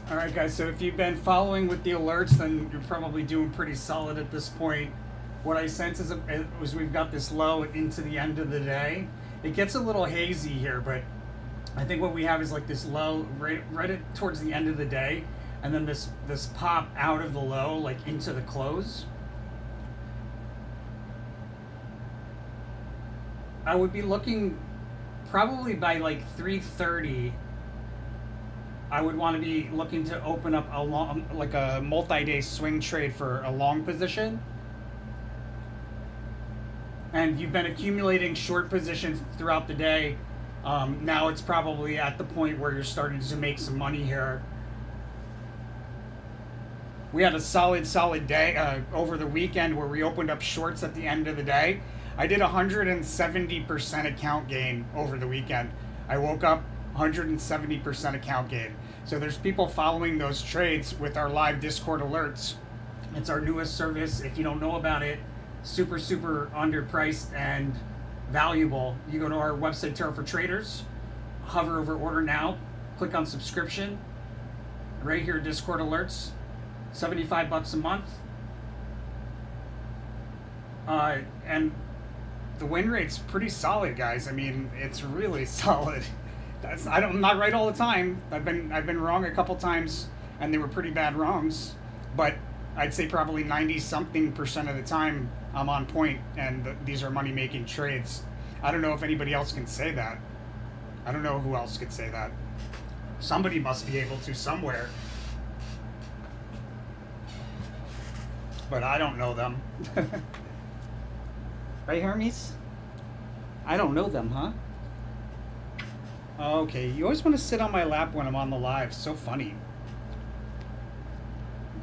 All right, guys. So if you've been following with the alerts, then you're probably doing pretty solid at this point. What I sense is we've got this low into the end of the day. It gets a little hazy here, but I think what we have is like this low towards the end of the day, and then this pop out of the low like into the close. I would be looking probably by like 3:30. I would want to be looking to open up a long, like a multi-day swing trade for a long position. And you've been accumulating short positions throughout the day. Now it's probably at the point where you're starting to make some money here. We had a solid day over the weekend where we opened up shorts at the end of the day. I did 170% account gain over the weekend. I woke up 170% account gain. So there's people following those trades with our live Discord alerts. It's our newest service. If you don't know about it, super underpriced and valuable. You go to our website, Tarot for Traders, hover over order now, click on subscription. Right here, Discord alerts, $75 a month. And the win rate's pretty solid, guys. I mean, it's really solid. I'm not right all the time. I've been wrong a couple times, and they were pretty bad wrongs. But I'd say probably 90-something% of the time I'm on point, and these are money making trades. I don't know if anybody else can say that. I don't know who else could say that. Somebody must be able to somewhere, but I don't know them. Right, Hermes? I don't know them, huh? Okay, you always want to sit on my lap when I'm on the live. So funny.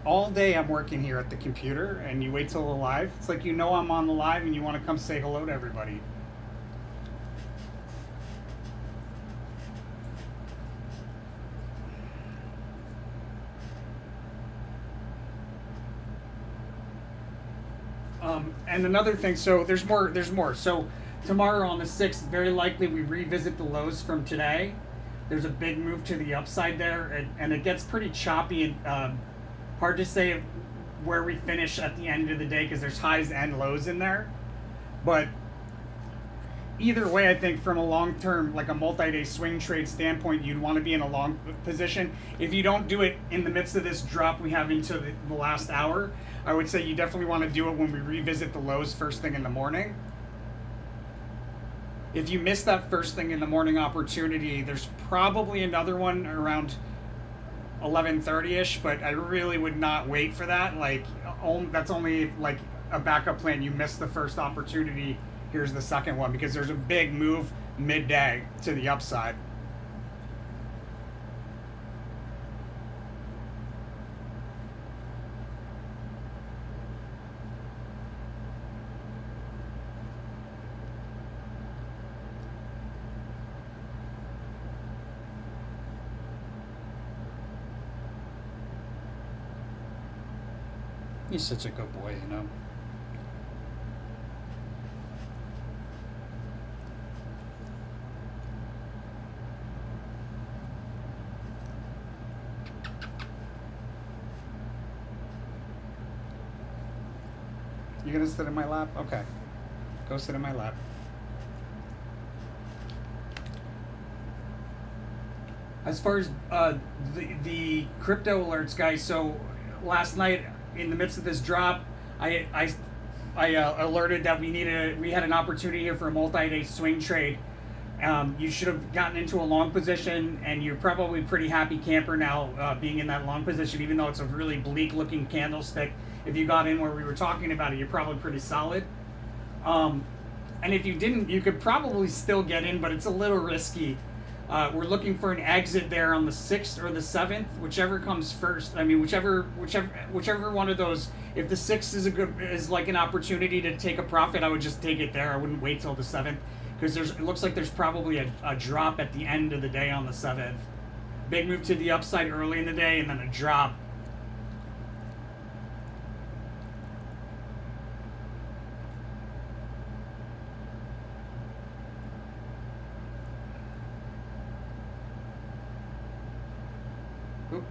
All day I'm working here at the computer, and you wait till the live. It's like you know I'm on the live and you want to come say hello to everybody. And another thing, so there's more. So tomorrow on the 6th, very likely we revisit the lows from today. There's a big move to the upside there, and it gets pretty choppy and hard to say where we finish at the end of the day because there's highs and lows in there. But either way, I think from a long-term, like a multi-day swing trade standpoint, you'd want to be in a long position. If you don't do it in the midst of this drop we have into the last hour, I would say you definitely want to do it when we revisit the lows first thing in the morning. If you miss that first thing in the morning opportunity, there's probably another one around 11:30ish, but I really would not wait for that. Like, that's only like a backup plan. You missed the first opportunity, here's the second one, because there's a big move midday to the upside. He's such a good boy, you know. You gonna sit in my lap? Okay. Go sit in my lap. As far as the crypto alerts, guys, so last night in the midst of this drop, I alerted that we had an opportunity here for a multi-day swing trade. You should have gotten into a long position, and you're probably pretty happy camper now being in that long position, even though it's a really bleak-looking candlestick. If you got in where we were talking about it, you're probably pretty solid. And if you didn't, you could probably still get in, but it's a little risky. We're looking for an exit there on the 6th or the 7th, whichever comes first. I mean, whichever one of those. If the 6th is like an opportunity to take a profit, I would just take it there. I wouldn't wait till the 7th because it looks like there's probably a drop at the end of the day on the 7th. Big move to the upside early in the day, and then a drop. Oop.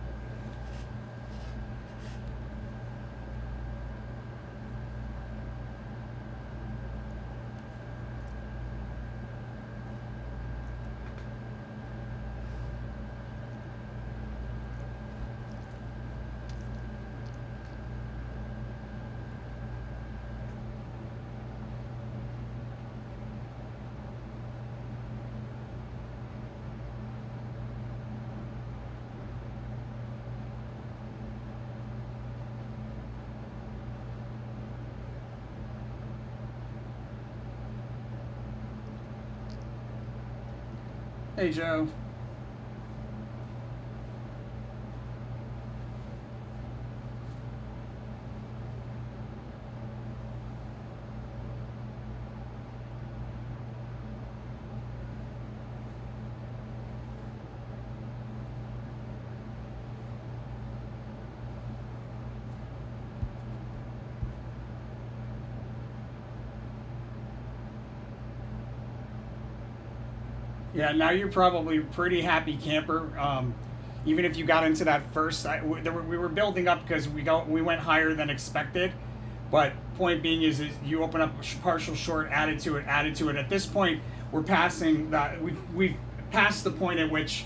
Hey, Joe. Yeah, now you're probably a pretty happy camper. Even if you got into that first, we were building up because we went higher than expected. But point being is you open up a partial short, added to it, added to it. At this point, we're passing that. We've passed the point at which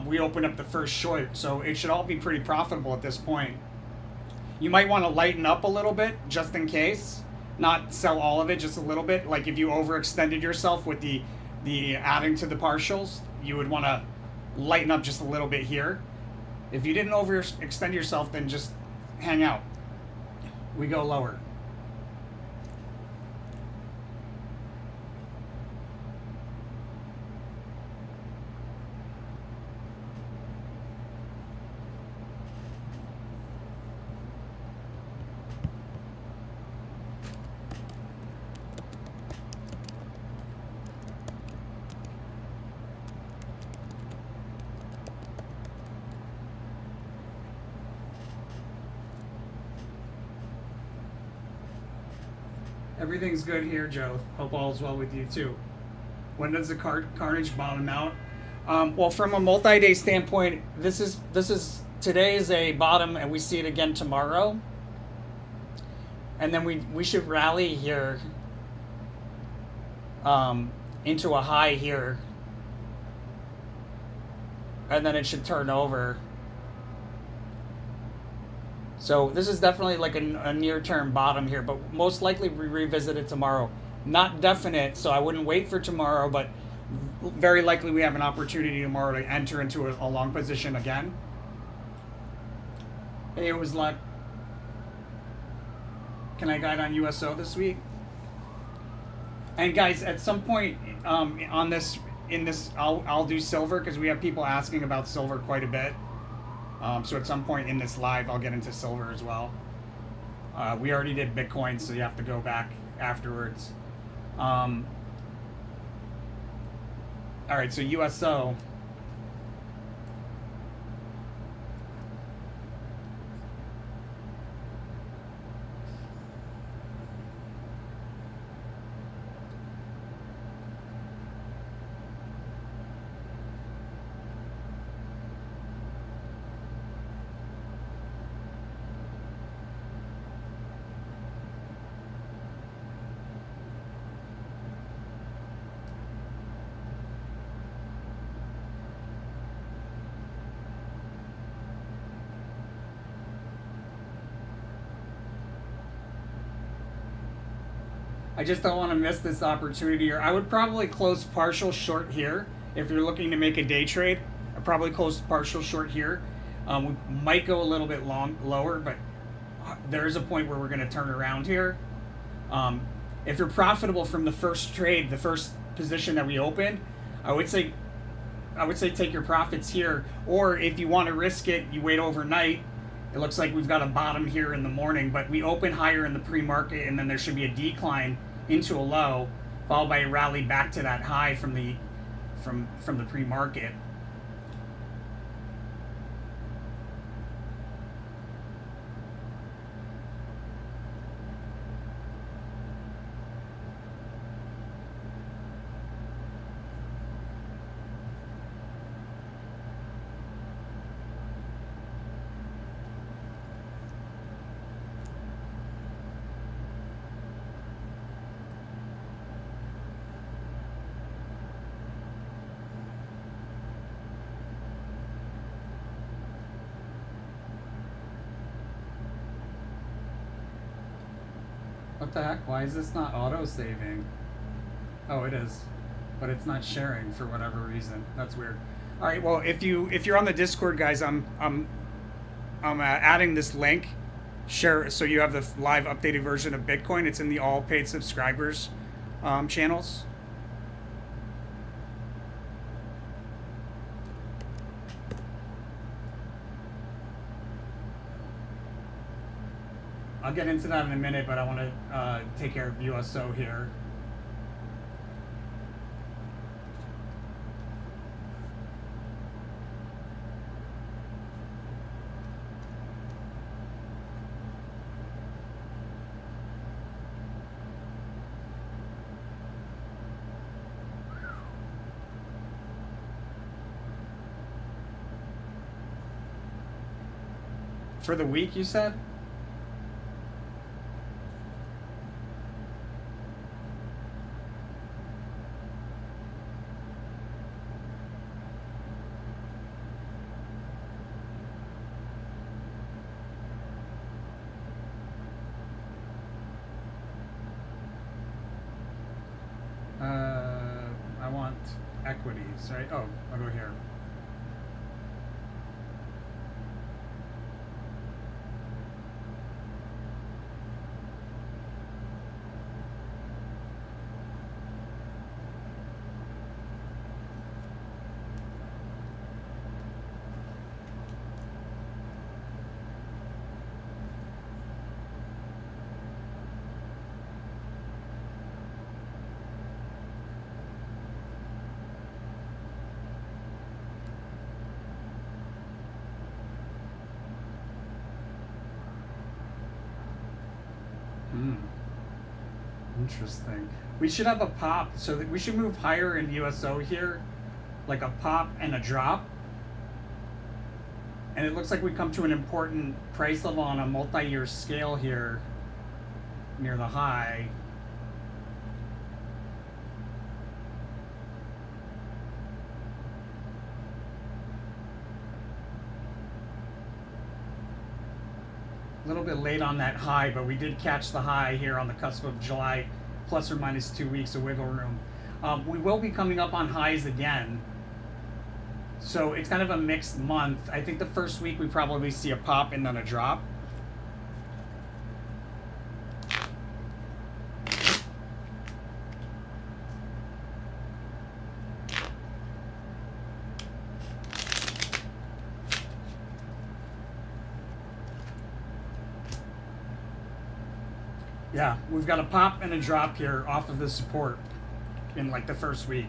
we opened up the first short, so it should all be pretty profitable at this point. You might want to lighten up a little bit just in case, not sell all of it, just a little bit. Like if you overextended yourself with the adding to the partials, you would want to lighten up just a little bit here. If you didn't overextend yourself, then just hang out. We go lower. Everything's good here, Joe. Hope all's well with you too. When does the carnage bottom out? Well, from a multi-day standpoint, this is today is a bottom, and we see it again tomorrow, and then we should rally here into a high here, and then it should turn over. So this is definitely like a near-term bottom here, but most likely we revisit it tomorrow. Not definite, so I wouldn't wait for tomorrow, but very likely we have an opportunity tomorrow to enter into a long position again. Hey, it was like, can I guide on USO this week? And guys, at some point on this, I'll do silver because we have people asking about silver quite a bit. So at some point in this live, I'll get into silver as well. We already did Bitcoin, so you have to go back afterwards. All right, so USO. I just don't want to miss this opportunity. Or I would probably close partial short here if you're looking to make a day trade. I'd probably close partial short here. We might go a little bit lower, but there is a point where we're going to turn around here. If you're profitable from the first trade, the first position that we opened, I would say take your profits here. Or if you want to risk it, you wait overnight. It looks like we've got a bottom here in the morning, but we open higher in the pre-market, and then there should be a decline into a low, followed by a rally back to that high from the pre-market. What the heck? Why is this not auto-saving? Oh, it is, but it's not sharing for whatever reason. That's weird. All right. Well, if you're on the Discord, guys, I'm adding this link. Share so you have the live updated version of Bitcoin. It's in the all paid subscribers channels. I'll get into that in a minute, but I want to take care of USO here. For the week, you said? I want equities, right? Oh, I'll go here. Hmm. Interesting. We should have a pop, so that we should move higher in USO here, like a pop and a drop. And it looks like we come to an important price level on a multi-year scale here, near the high. A little bit late on that high, but we did catch the high here on the cusp of July, plus or minus 2 weeks of wiggle room. We will be coming up on highs again. So it's kind of a mixed month. I think the first week we probably see a pop and then a drop. Yeah, we've got a pop and a drop here off of the support in like the first week.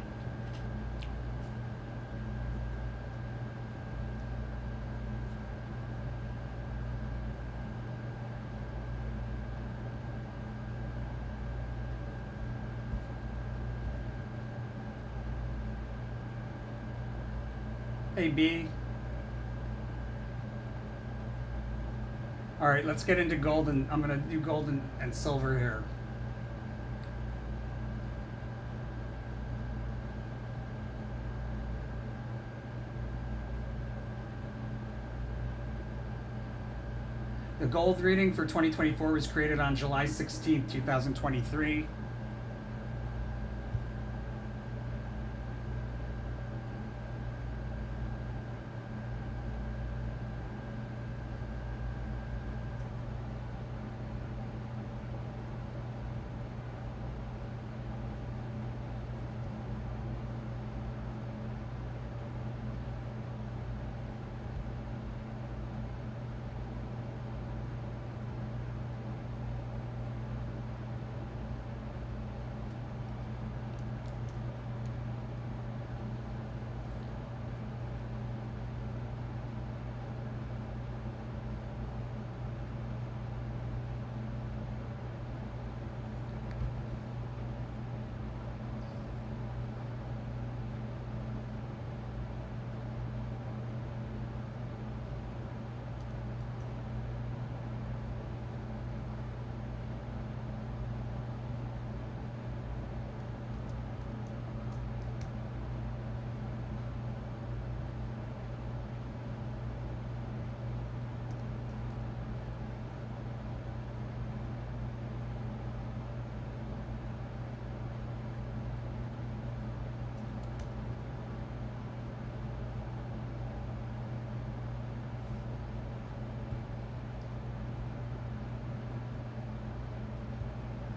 Hey B. All right, let's get into gold, and I'm gonna do gold and silver here. The gold reading for 2024 was created on July 16th, 2023.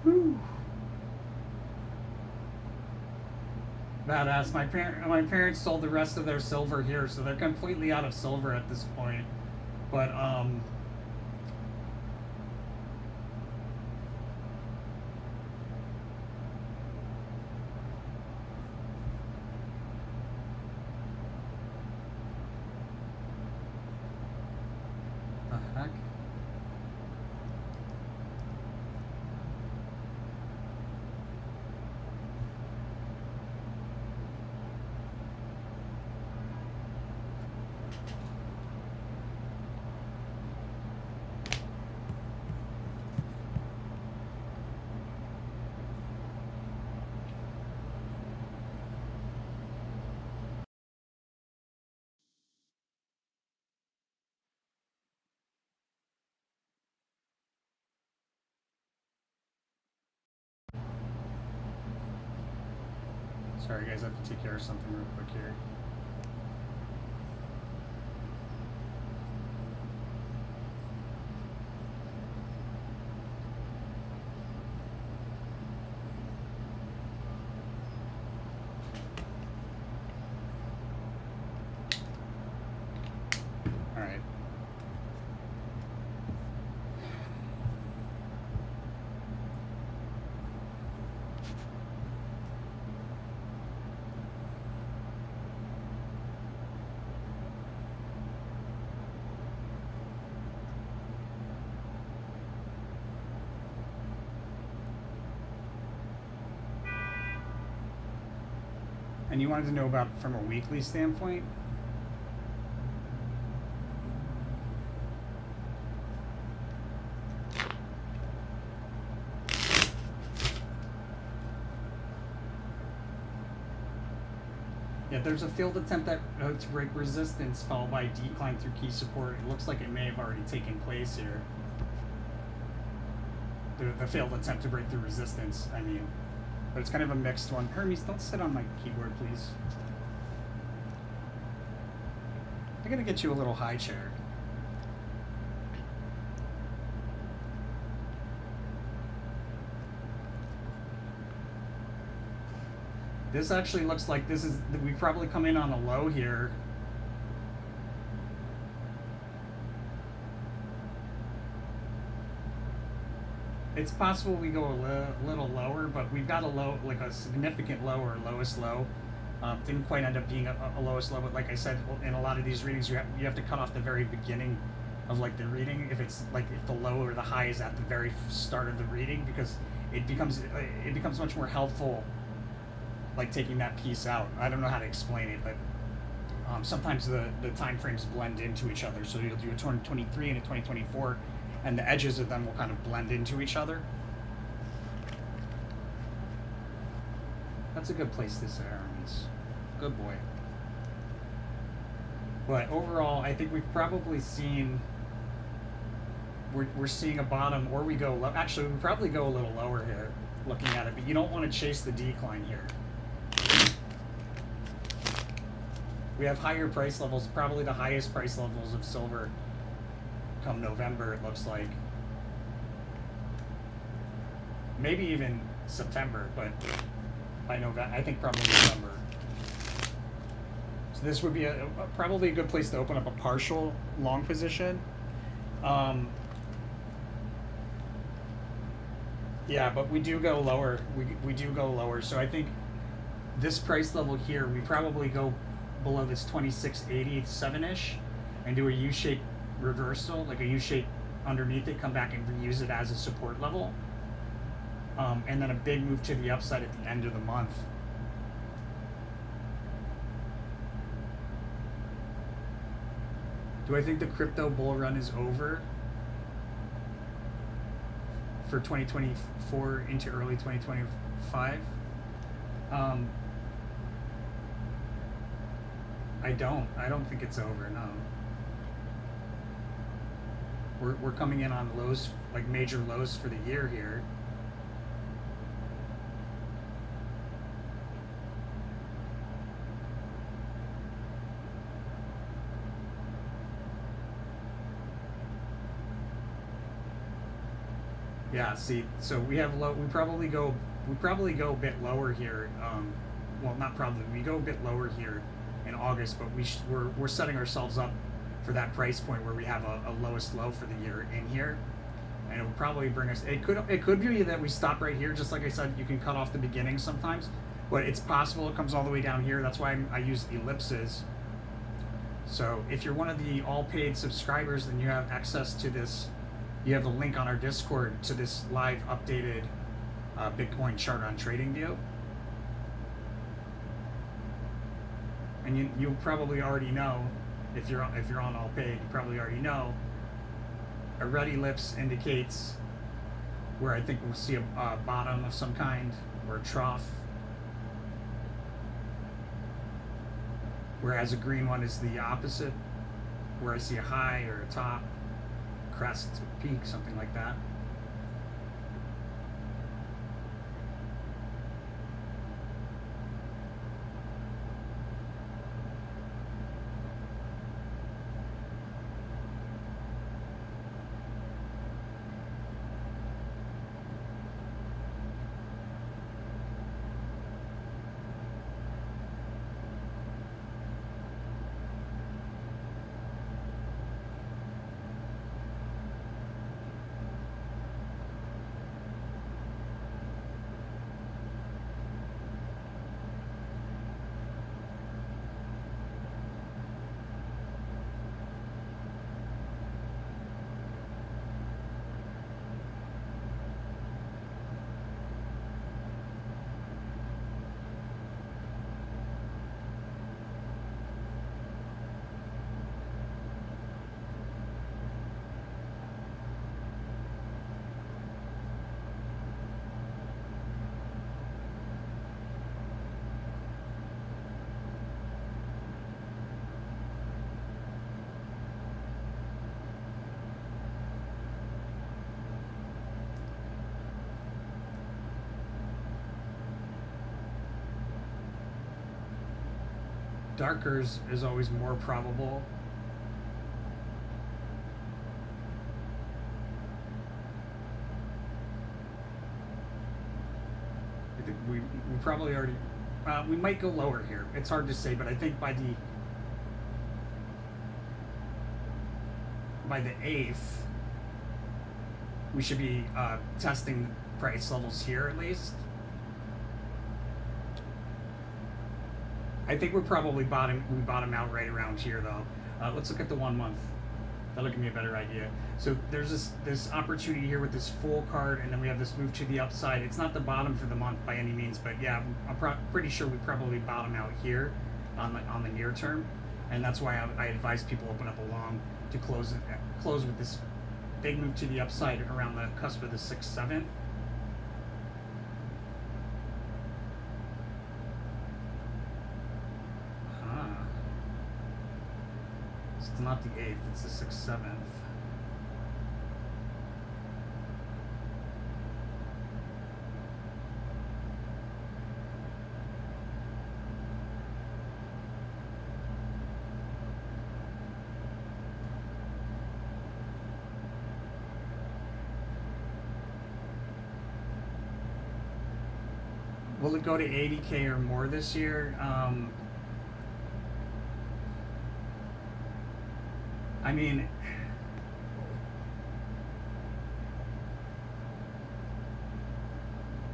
Whew. Badass. My parents sold the rest of their silver here, so they're completely out of silver at this point. But back. Sorry guys, I have to take care of something real quick here. All right. And you wanted to know about from a weekly standpoint? Yeah, there's a failed attempt to break resistance followed by decline through key support. It looks like it may have already taken place here. The failed attempt to break through resistance, I mean. But it's kind of a mixed one. Hermes, don't sit on my keyboard, please. I'm gonna get you a little high chair. This actually looks like this is, we probably come in on a low here. It's possible we go a little lower, but we've got a low, like a significant low or lowest low. Didn't quite end up being a lowest low, but like I said, in a lot of these readings, you have to cut off the very beginning of like the reading. If it's like if the low or the high is at the very start of the reading, because it becomes much more helpful, like taking that piece out. I don't know how to explain it, but sometimes the time frames blend into each other. So you'll do a 2023 and a 2024. And the edges of them will kind of blend into each other. That's a good place to sit, Hermes. Good boy. But overall, I think we've probably seen, we're seeing a bottom, or we go low. Actually, we probably go a little lower here, looking at it, but you don't want to chase the decline here. We have higher price levels, probably the highest price levels of silver come November, it looks like. Maybe even September, but by November, I think probably November. So this would be probably a good place to open up a partial long position. Yeah, but we do go lower. We do go lower. So I think this price level here, we probably go below this 2687-ish and do a U-shaped reversal, like a U-shape underneath it, come back and reuse it as a support level, and then a big move to the upside at the end of the month. Do I think the crypto bull run is over for 2024 into early 2025? I don't think it's over, no. We're coming in on lows, like major lows for the year here. Yeah, see, so we have low, we probably go a bit lower here. Well, not probably, we go a bit lower here in August, but we're setting ourselves up for that price point where we have a lowest low for the year in here, and it will probably bring us. It could be that we stop right here. Just like I said, you can cut off the beginning sometimes, but it's possible it comes all the way down here. That's why I use ellipses. So if you're one of the all paid subscribers, then you have access to this. You have a link on our Discord to this live updated Bitcoin chart on TradingView. And you probably already know, if you're on all paid, you probably already know. A red ellipse indicates where I think we'll see a bottom of some kind or a trough, whereas a green one is the opposite, where I see a high or a top, crest, peak, something like that. Darker is always more probable. I think we probably already, we might go lower here. It's hard to say, but I think by the 8th, we should be testing price levels here at least. I think we're probably bottom out right around here though. Let's look at the 1 month. That'll give me a better idea. So there's this opportunity here with this full card, and then we have this move to the upside. It's not the bottom for the month by any means, but yeah, I'm pretty sure we probably bottom out here on the near term, and that's why I advise people open up a long to close with this big move to the upside around the cusp of the 6th, 7th. It's not the 8th, it's the 6th, 7th. Will it go to 80K or more this year? I mean,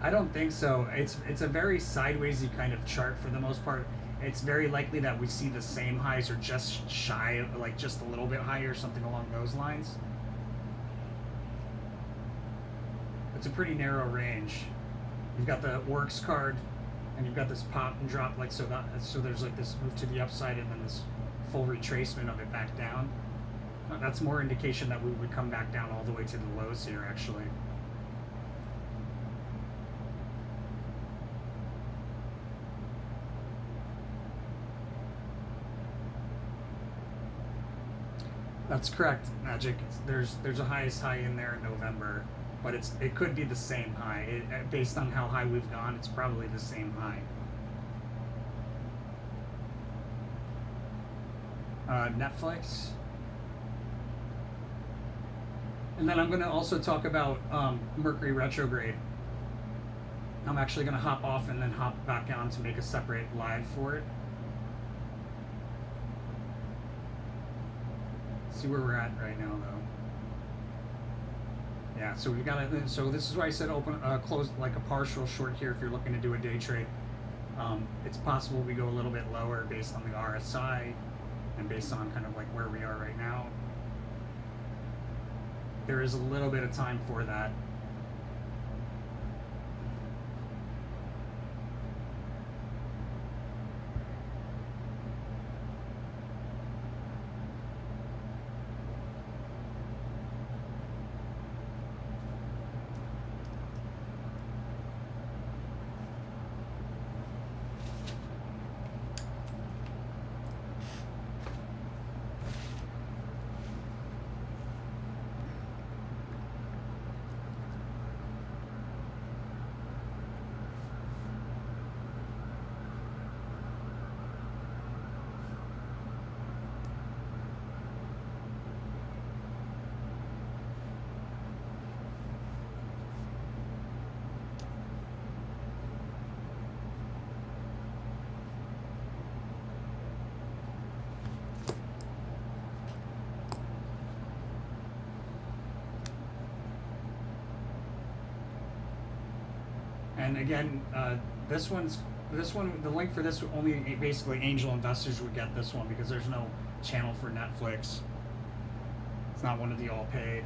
I don't think so. It's a very sidewaysy kind of chart for the most part. It's very likely that we see the same highs or just shy of, like just a little bit higher, something along those lines. It's a pretty narrow range. You've got the works card, and you've got this pop and drop, like so there's like this move to the upside and then this full retracement of it back down. That's more indication that we would come back down all the way to the lows here, actually. That's correct, Magic. There's a highest high in there in November, but it could be the same high. Based on how high we've gone, it's probably the same high. Netflix. And then I'm going to also talk about Mercury retrograde. I'm actually going to hop off and then hop back on to make a separate live for it. See where we're at right now, though. Yeah, so we got to. So this is why I said close like a partial short here if you're looking to do a day trade. It's possible we go a little bit lower based on the RSI and based on kind of like where we are right now, there is a little bit of time for that. And again, this one, the link for this only basically angel investors would get this one because there's no channel for Netflix. It's not one of the all paid.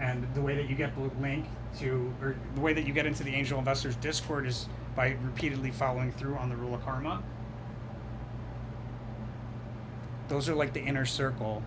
And the way that you get the link to, or the way that you get into the angel investors Discord is by repeatedly following through on the rule of karma. Those are like the inner circle.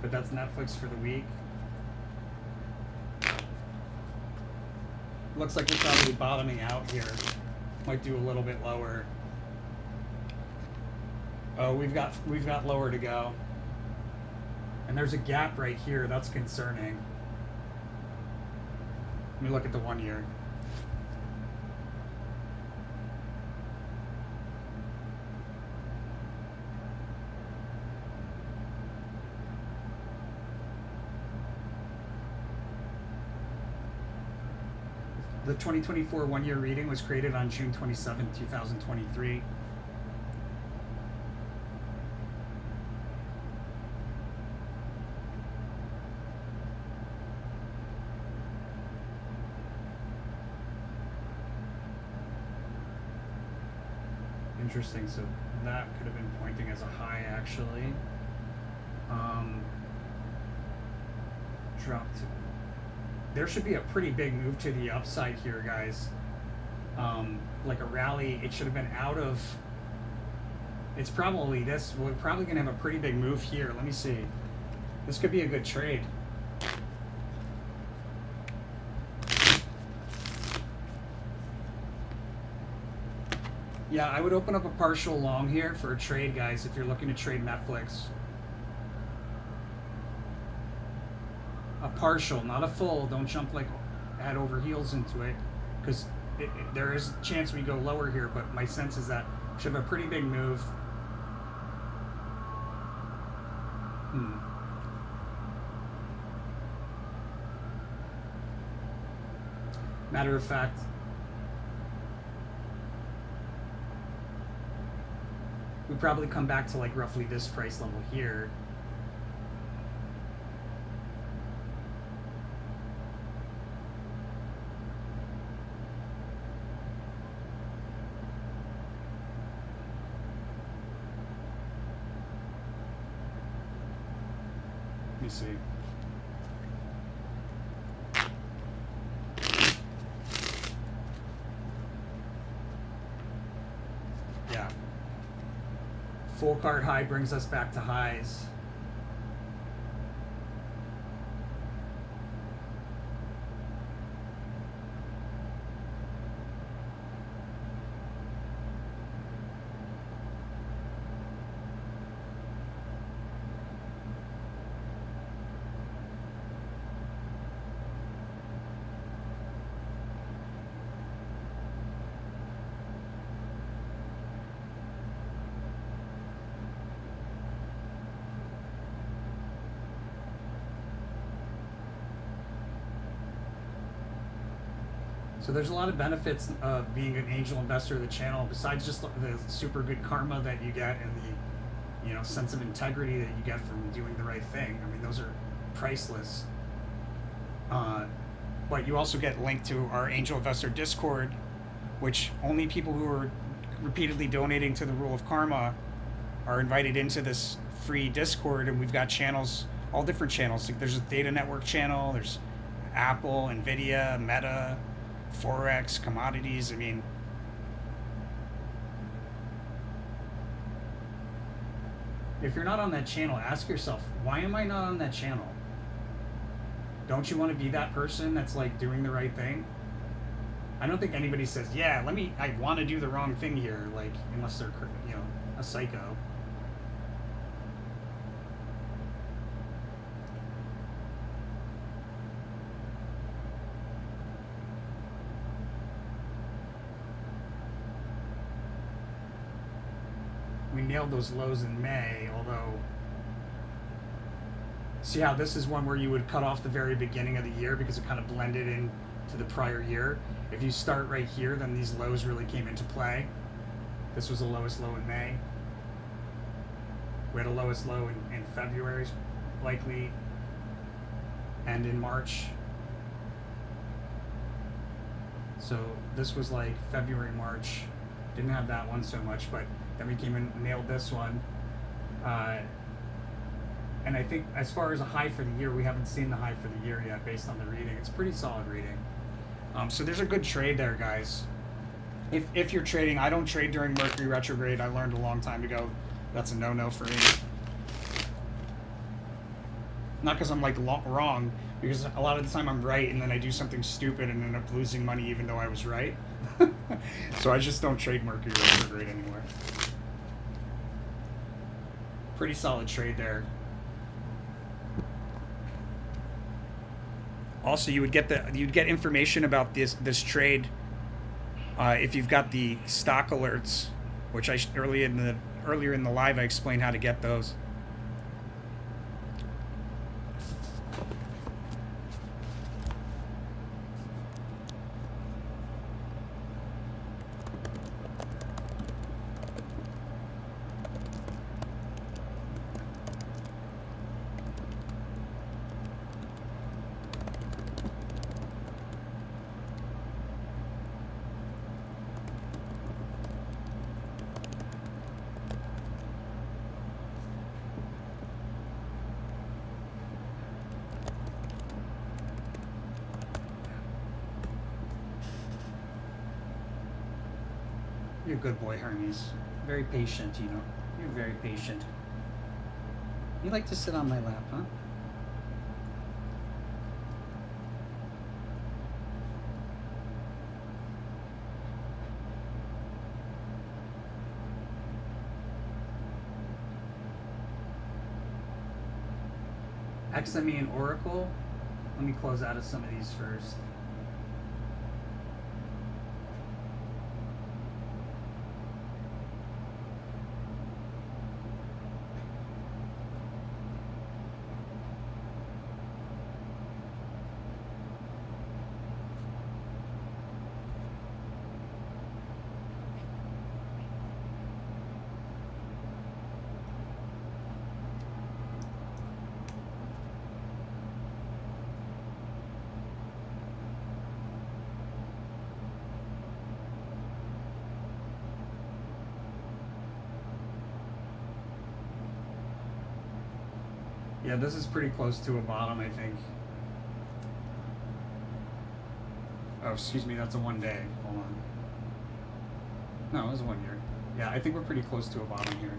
But that's Netflix for the week. Looks like we're probably bottoming out here. Might do a little bit lower. Oh, we've got lower to go. And there's a gap right here. That's concerning. Let me look at the 1 year. The 2024 1-year reading was created on June 27, 2023. Interesting, so that could have been pointing as a high actually. Dropped. There should be a pretty big move to the upside here, guys. Like a rally, it should have been out of, it's probably this, we're probably gonna have a pretty big move here. Let me see. This could be a good trade. Yeah, I would open up a partial long here for a trade, guys, if you're looking to trade Netflix. A partial, not a full. Don't jump like head over heels into it, because there is a chance we go lower here, but my sense is that should have a pretty big move. Matter of fact, we probably come back to like roughly this price level here. Let me see. Yeah. Full card high brings us back to highs. So there's a lot of benefits of being an angel investor of the channel, besides just the super good karma that you get and the, you know, sense of integrity that you get from doing the right thing. I mean, those are priceless. But you also get linked to our angel investor Discord, which only people who are repeatedly donating to the Rule of Karma are invited into this free Discord, and we've got channels, all different channels. Like there's a data network channel, there's Apple, Nvidia, Meta, Forex, commodities. I mean, if you're not on that channel, ask yourself, why am I not on that channel? Don't you want to be that person that's like doing the right thing? I don't think anybody says, yeah, I want to do the wrong thing here, like, unless they're, you know, a psycho. We nailed those lows in May, although, see how this is one where you would cut off the very beginning of the year because it kind of blended in to the prior year. If you start right here, then these lows really came into play. This was the lowest low in May. We had a lowest low in February, likely, and in March. So this was like February, March. Didn't have that one so much, but then we came in and nailed this one. And I think as far as a high for the year, we haven't seen the high for the year yet based on the reading. It's pretty solid reading. So there's a good trade there, guys. If you're trading, I don't trade during Mercury retrograde. I learned a long time ago that's a no-no for me. Not because I'm like wrong, because a lot of the time I'm right and then I do something stupid and end up losing money even though I was right. So I just don't trade Mercury retrograde anymore. Pretty solid trade there. Also, you'd get information about this trade if you've got the stock alerts, which earlier in the live I explained how to get those. You're a good boy, Hermes. Very patient, you know. You're very patient. You like to sit on my lap, huh? XME and Oracle. Let me close out of some of these first. Yeah, this is pretty close to a bottom, I think. Oh, excuse me, that's a 1 day. Hold on. No, it was 1 year. Yeah, I think we're pretty close to a bottom here.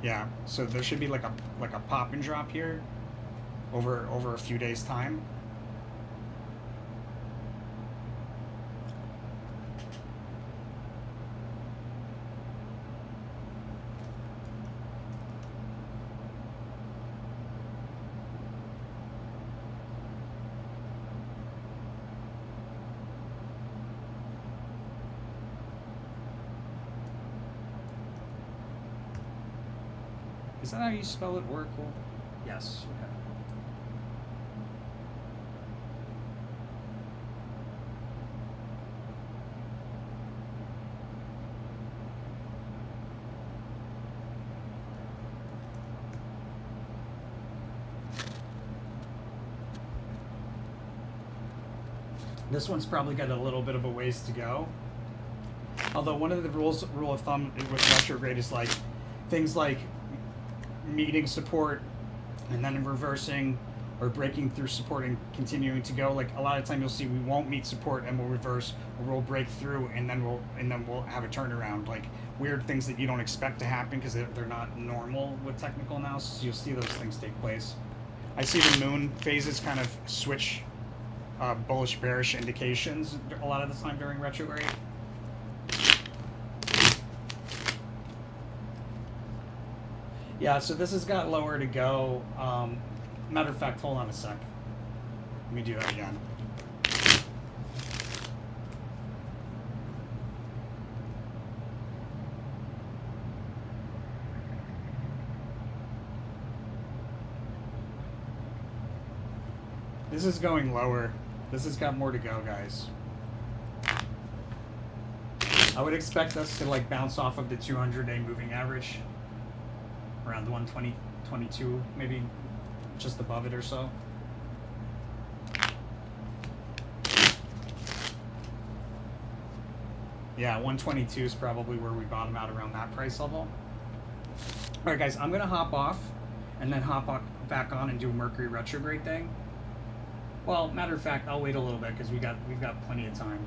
Yeah, so there should be like a pop and drop here over a few days' time. Is that how you spell it, Oracle? Yes. Okay. This one's probably got a little bit of a ways to go. Although one of the rule of thumb with retrograde is like things like meeting support and then reversing or breaking through support and continuing to go. Like a lot of time you'll see we won't meet support and we'll reverse or we'll break through and then we'll have a turnaround. Like weird things that you don't expect to happen because they're not normal with technical analysis. You'll see those things take place. I see the moon phases kind of switch bullish bearish indications a lot of the time during retrograde. Yeah, so this has got lower to go. Matter of fact, hold on a sec. Let me do that again. This is going lower. This has got more to go, guys. I would expect us to like bounce off of the 200-day moving average around the 120.22, maybe just above it or so. Yeah, 122 is probably where we bottom out around that price level. All right, guys, I'm gonna hop off and then hop back on and do a Mercury retrograde thing. Well, matter of fact, I'll wait a little bit because we've got plenty of time.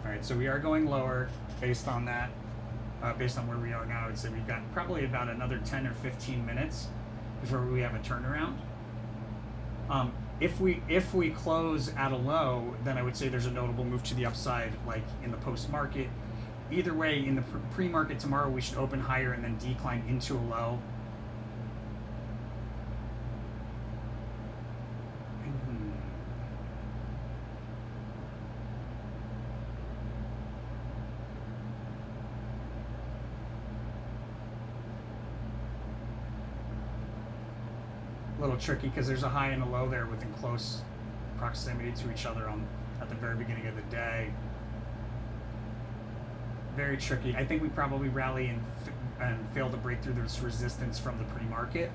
All right, so we are going lower based on that. Based on where we are now, I'd say we've got probably about another 10 or 15 minutes before we have a turnaround. If we close at a low, then I would say there's a notable move to the upside, like in the post-market. Either way, in the pre-market tomorrow, we should open higher and then decline into a low. A little tricky because there's a high and a low there within close proximity to each other at the very beginning of the day. Very tricky. I think we probably rally and fail to break through this resistance from the pre-market.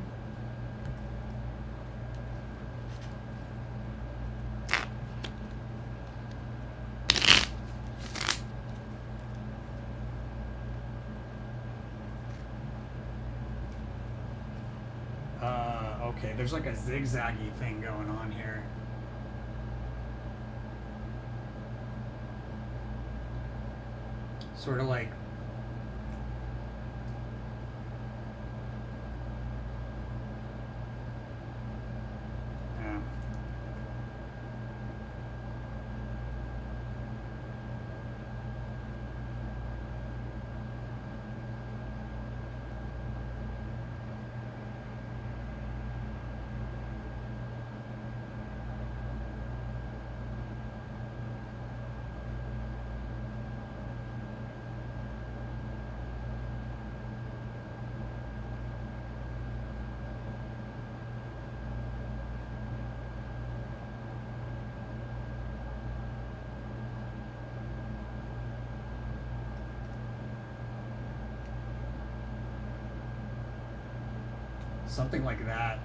Okay, there's like a zigzaggy thing going on here. Sort of like something like that.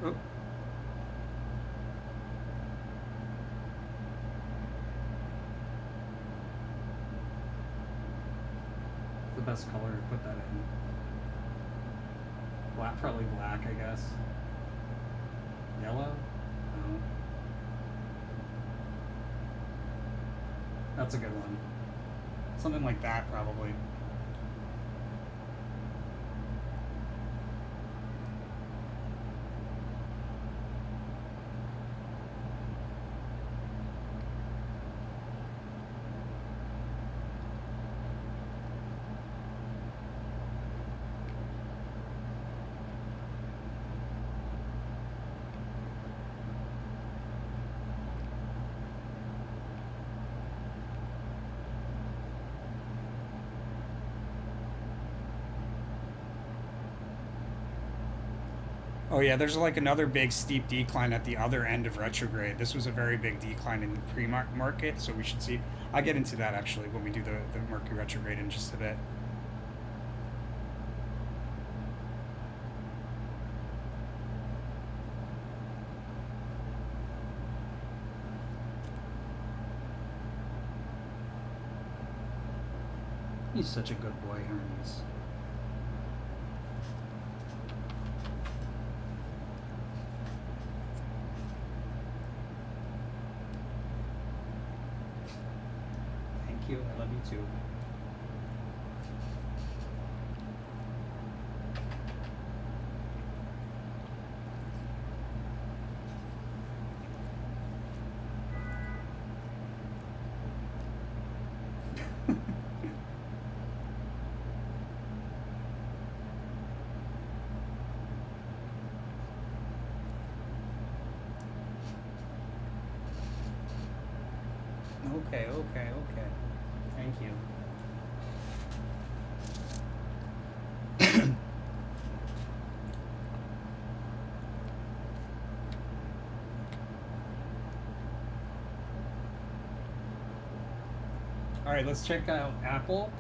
Oh. The best color to put that in. Black, probably black, I guess. Yellow? No. That's a good one. Something like that, probably. Oh yeah, there's like another big steep decline at the other end of retrograde. This was a very big decline in the pre-market, so we should see. I'll get into that actually when we do the Mercury retrograde in just a bit. He's such a good boy, Hermes. Thank you. I love you too. Okay, okay, okay. Thank you. All right, let's check out Apple.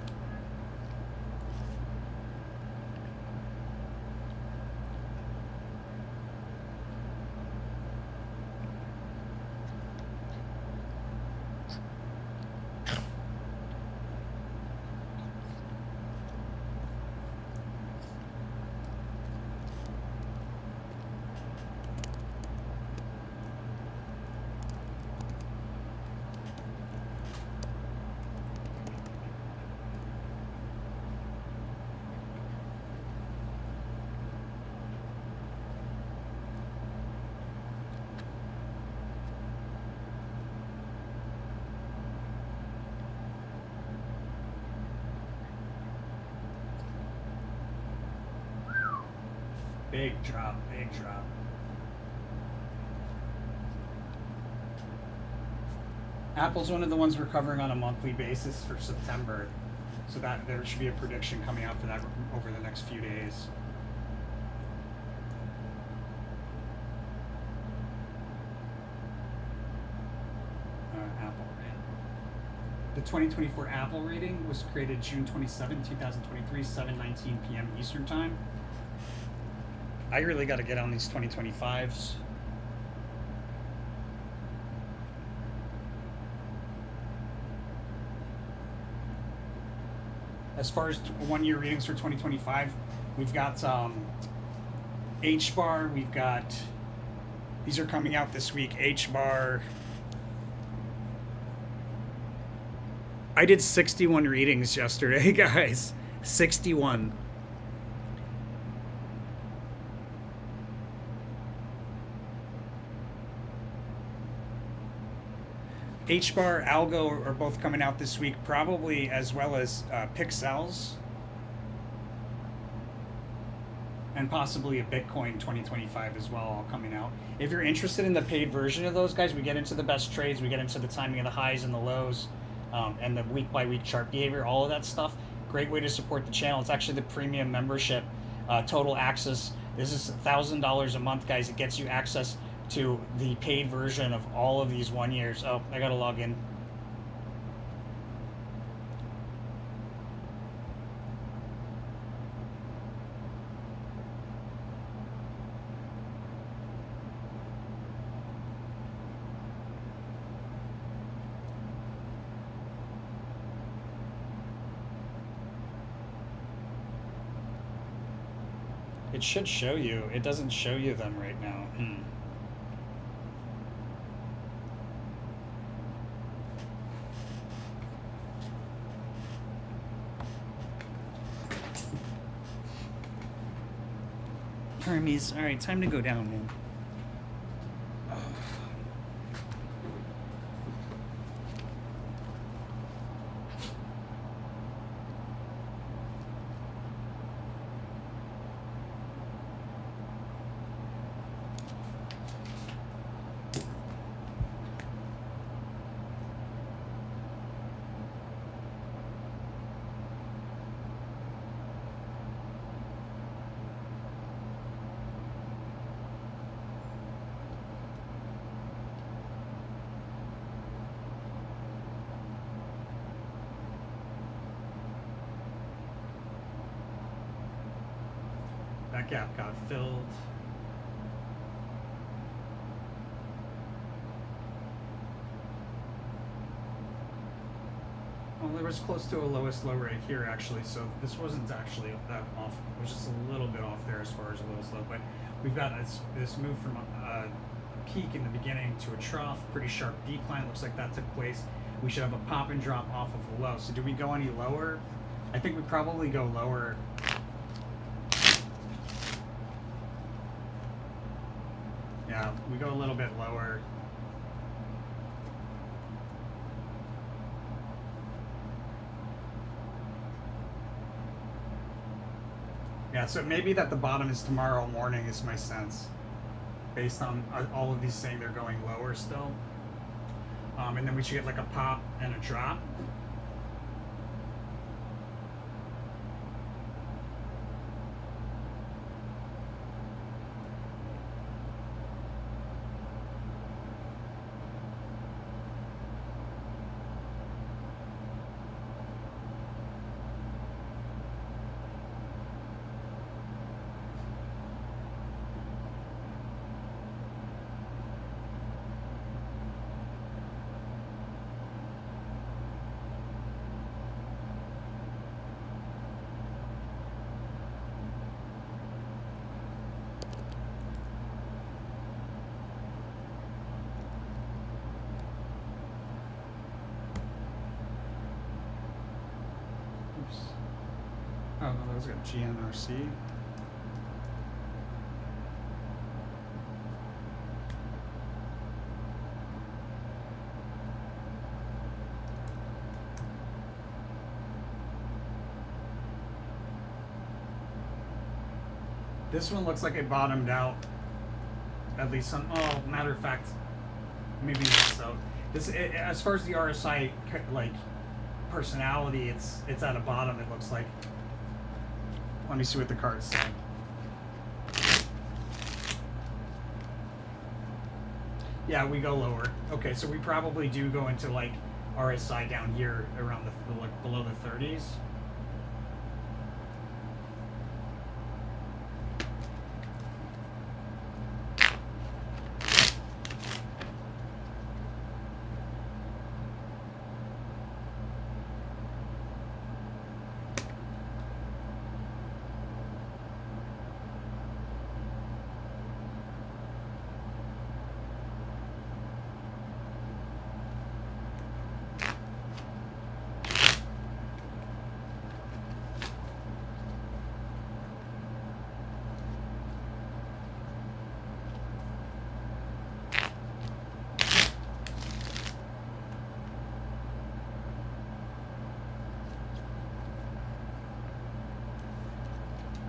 Big drop, big drop. Apple's one of the ones we're covering on a monthly basis for September, so that there should be a prediction coming out for that over the next few days. Apple. The 2024 Apple rating was created June 27, 2023, 7:19 p.m. Eastern Time. I really got to get on these 2025s. As far as 1-year readings for 2025, we've got H-bar, we've got, these are coming out this week, H-bar. I did 61 readings yesterday, guys. 61. H-bar, Algo are both coming out this week, probably, as well as Pixels, and possibly a Bitcoin 2025 as well, all coming out. If you're interested in the paid version of those guys, we get into the best trades, we get into the timing of the highs and the lows, and the week-by-week chart behavior, all of that stuff. Great way to support the channel. It's actually the premium membership, total access. This is $1,000 a month, guys. It gets you access to the paid version of all of these 1 years. Oh, I gotta log in. It should show you. It doesn't show you them right now. Hermes, all right, time to go down, man. that gap got filled. Well, there was close to a lowest low right here actually, so this wasn't actually that off. It was just a little bit off there as far as the lowest low, but we've got this move from a peak in the beginning to a trough, pretty sharp decline. Looks like that took place. We should have a pop and drop off of a low. So do we go any lower? I think we probably go lower. Yeah, we go a little bit lower. Yeah, so maybe that the bottom is tomorrow morning is my sense, based on all of these saying they're going lower still. And then we should get like a pop and a drop. Oh, no, those got GNRC. This one looks like it bottomed out. At least some. Oh, matter of fact, maybe not so. As far as the RSI like personality, it's at a bottom. It looks like. Let me see what the cards say. Yeah, we go lower. Okay, so we probably do go into like RSI down here around the like below the 30s.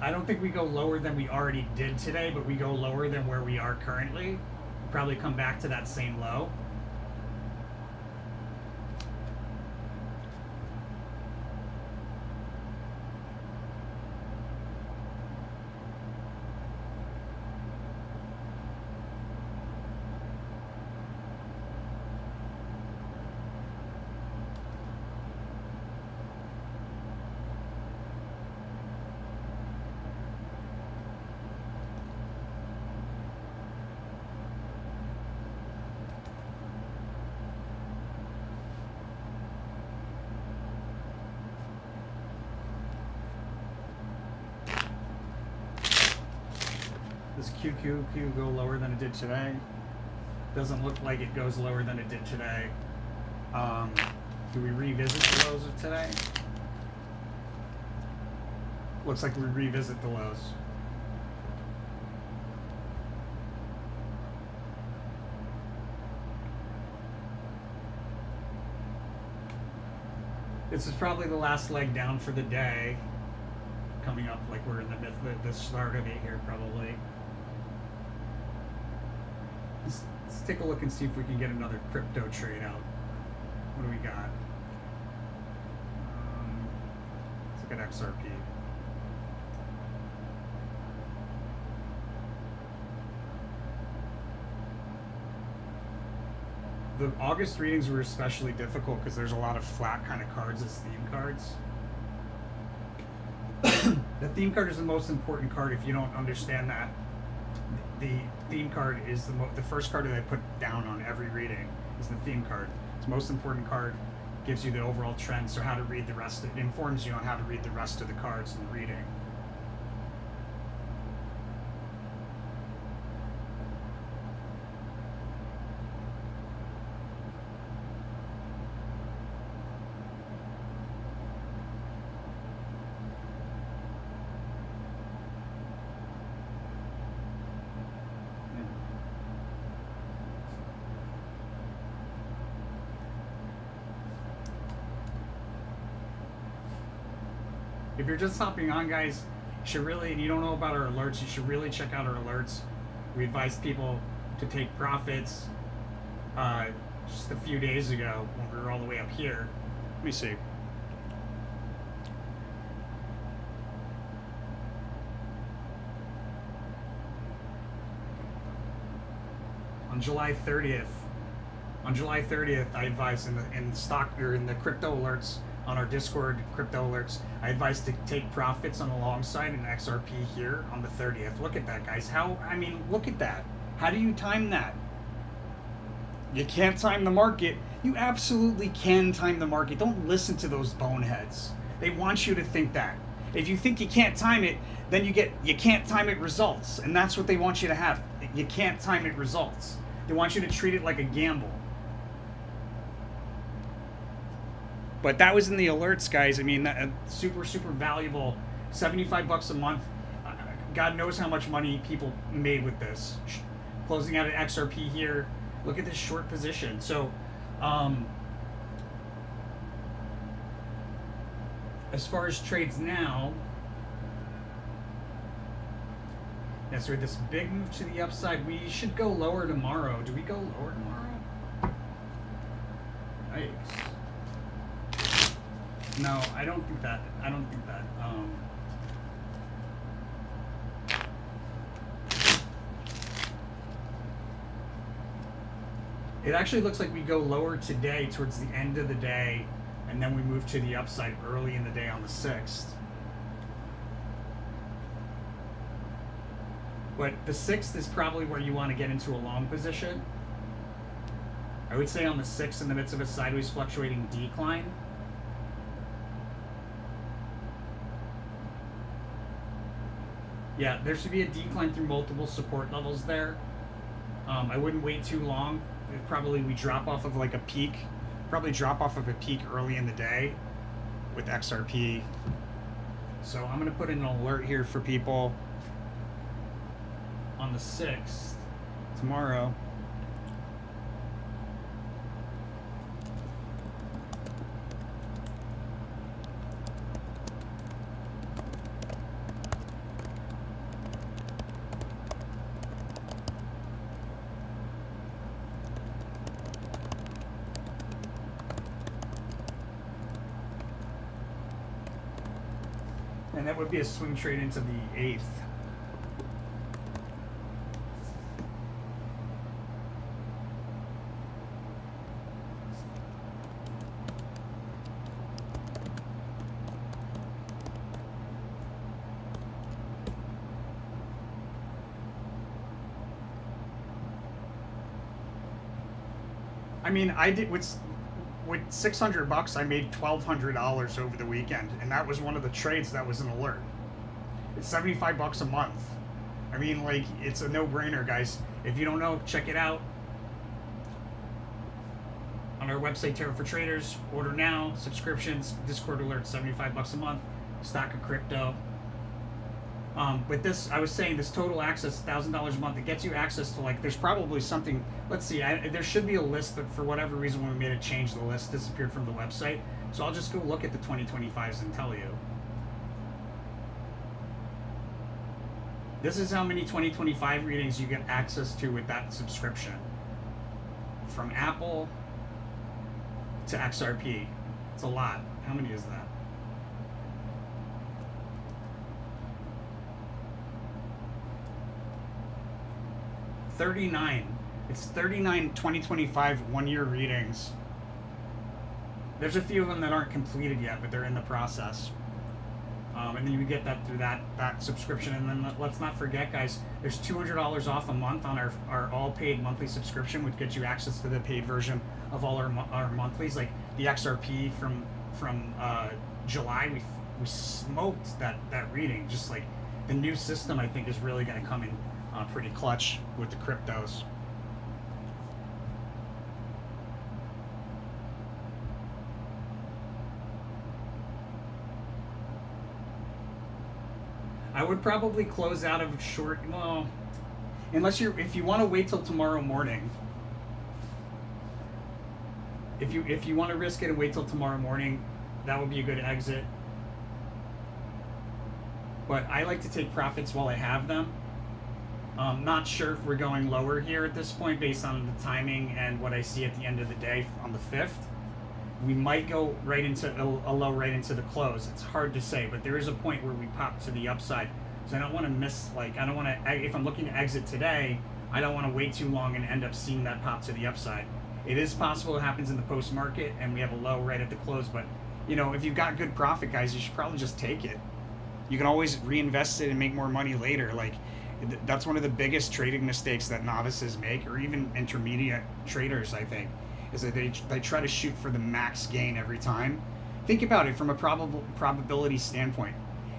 I don't think we go lower than we already did today, but we go lower than where we are currently. Probably come back to that same low. Does QQQ go lower than it did today? Doesn't look like it goes lower than it did today. Do we revisit the lows of today? Looks like we revisit the lows. This is probably the last leg down for the day. Coming up, like we're in the start of it here, probably. Let's take a look and see if we can get another crypto trade out. What do we got? Let's look at XRP. The August readings were especially difficult because there's a lot of flat kind of cards as theme cards. The theme card is the most important card. If you don't understand that, the theme card is the first card that I put down on every reading is the theme card. It's the most important card. Gives you the overall trend, so how to read the rest. It informs you on how to read the rest of the cards in the reading. If you're just hopping on, guys, you should really, and you don't know about our alerts, you should really check out our alerts. We advised people to take profits just a few days ago when we were all the way up here. Let me see. On July 30th, I advised in stock or in the crypto alerts on our Discord crypto alerts, I advised to take profits on alongside an XRP here on the 30th. Look at that, guys. Look at that. How do you time that? You can't time the market. You absolutely can time the market. Don't listen to those boneheads. They want you to think that. If you think you can't time it, then you can't time it results. And that's what they want you to have. You can't time it results. They want you to treat it like a gamble. But that was in the alerts, guys. I mean, super, super valuable. $75 a month. God knows how much money people made with this. Closing out at XRP here. Look at this short position. So, as far as trades now, so with this big move to the upside, we should go lower tomorrow. Do we go lower tomorrow? Yikes. No, I don't think that. It actually looks like we go lower today towards the end of the day, and then we move to the upside early in the day on the 6th. But the 6th is probably where you want to get into a long position. I would say on the 6th in the midst of a sideways fluctuating decline. Yeah, there should be a decline through multiple support levels there. I wouldn't wait too long. We drop off of like a peak. Probably drop off of a peak early in the day with XRP. So I'm going to put in an alert here for people on the 6th, tomorrow. And that would be a swing trade into the 8th. I mean, I did with $600, I made $1,200 over the weekend, and that was one of the trades that was an alert. It's $75 a month. I mean, like, it's a no-brainer, guys. If you don't know, check it out on our website, Tarot for Traders. Order now, subscriptions, Discord alerts, $75 a month, stack of crypto. With this, I was saying this total access, $1,000 a month, it gets you access to, like, there's probably something, let's see, there should be a list, but for whatever reason when we made a change, the list disappeared from the website. So I'll just go look at the 2025s and tell you. This is how many 2025 readings you get access to with that subscription. From Apple to XRP. It's a lot. How many is that? $39. It's 39 2025 one-year readings. There's a few of them that aren't completed yet, but they're in the process. And then you get that through that subscription. And then let's not forget, guys, there's $200 off a month on our all paid monthly subscription, which gets you access to the paid version of all our monthlies, like the XRP from July. We smoked that reading. Just like the new system, I think is really going to come in pretty clutch with the cryptos. I would probably close out of short. Well, if you want to wait till tomorrow morning. If you want to risk it and wait till tomorrow morning, that would be a good exit. But I like to take profits while I have them. Not sure if we're going lower here at this point based on the timing and what I see at the end of the day on the 5th. We might go right into a low right into the close. It's hard to say, but there is a point where we pop to the upside. So I don't want to miss, I don't want to, if I'm looking to exit today, I don't want to wait too long and end up seeing that pop to the upside. It is possible it happens in the post market and we have a low right at the close, but if you've got good profit, guys, you should probably just take it. You can always reinvest it and make more money later. That's one of the biggest trading mistakes that novices make, or even intermediate traders, I think, is that they try to shoot for the max gain every time. Think about it from a probability standpoint.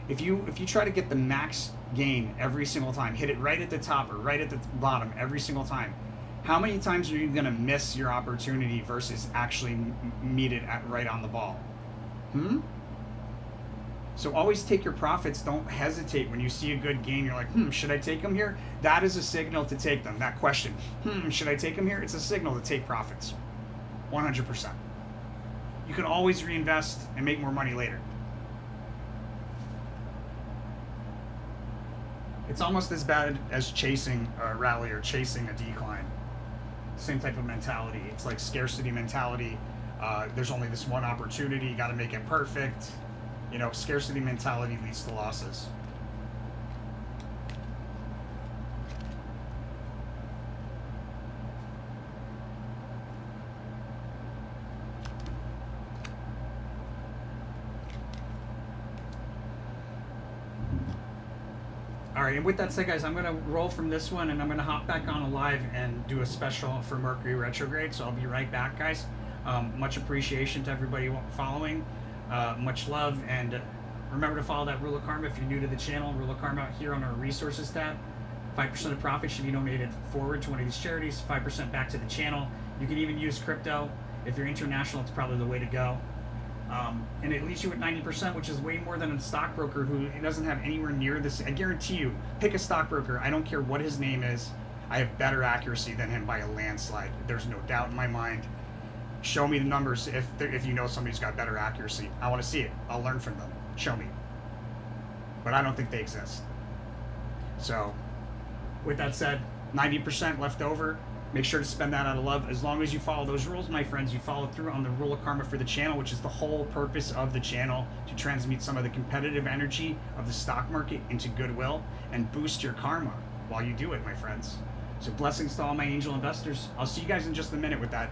If you try to get the max gain every single time, hit it right at the top or right at the bottom every single time, how many times are you going to miss your opportunity versus actually meet it right on the ball? So always take your profits. Don't hesitate when you see a good gain. You're like, should I take them here? That is a signal to take them. That question, should I take them here? It's a signal to take profits. 100%. You can always reinvest and make more money later. It's almost as bad as chasing a rally or chasing a decline. Same type of mentality. It's like scarcity mentality. There's only this one opportunity. You got to make it perfect. Scarcity mentality leads to losses. All right, and with that said, guys, I'm going to roll from this one, and I'm going to hop back on a live and do a special for Mercury retrograde. So I'll be right back, guys. Much appreciation to everybody following. Much love, and remember to follow that Rule of Karma if you're new to the channel. Rule of Karma here on our resources tab. 5% of profit should be donated forward to one of these charities, 5% back to the channel. You can even use crypto. If you're international, it's probably the way to go. And it leaves you at 90%, which is way more than a stockbroker who doesn't have anywhere near this. I guarantee you, pick a stockbroker. I don't care what his name is. I have better accuracy than him by a landslide. There's no doubt in my mind. Show me the numbers if you know somebody's got better accuracy. I want to see it. I'll learn from them. Show me. But I don't think they exist. So, with that said, 90% left over. Make sure to spend that out of love. As long as you follow those rules, my friends, you follow through on the Rule of Karma for the channel, which is the whole purpose of the channel, to transmute some of the competitive energy of the stock market into goodwill and boost your karma while you do it, my friends. So blessings to all my angel investors. I'll see you guys in just a minute with that.